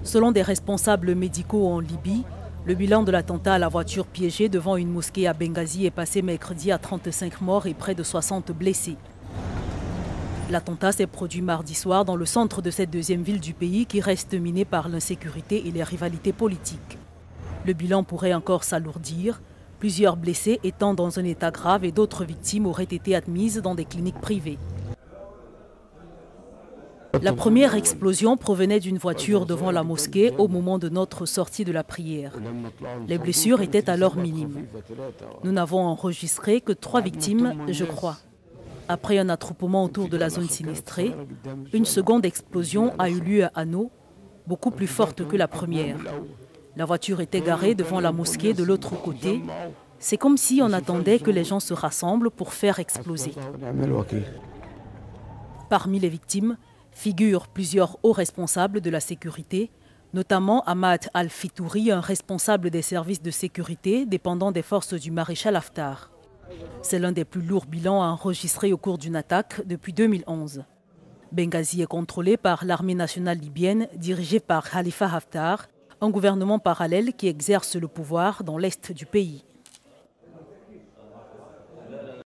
Selon des responsables médicaux en Libye, le bilan de l'attentat à la voiture piégée devant une mosquée à Benghazi est passé mercredi à 35 morts et près de 60 blessés. L'attentat s'est produit mardi soir dans le centre de cette deuxième ville du pays qui reste minée par l'insécurité et les rivalités politiques. Le bilan pourrait encore s'alourdir, plusieurs blessés étant dans un état grave et d'autres victimes auraient été admises dans des cliniques privées. La première explosion provenait d'une voiture devant la mosquée au moment de notre sortie de la prière. Les blessures étaient alors minimes. Nous n'avons enregistré que 3 victimes, je crois. Après un attroupement autour de la zone sinistrée, une seconde explosion a eu lieu à Hanau, beaucoup plus forte que la première. La voiture était garée devant la mosquée de l'autre côté. C'est comme si on attendait que les gens se rassemblent pour faire exploser. Parmi les victimes figurent plusieurs hauts responsables de la sécurité, notamment Ahmad Al-Fitouri, un responsable des services de sécurité dépendant des forces du maréchal Haftar. C'est l'un des plus lourds bilans enregistrés au cours d'une attaque depuis 2011. Benghazi est contrôlé par l'armée nationale libyenne dirigée par Khalifa Haftar, un gouvernement parallèle qui exerce le pouvoir dans l'est du pays.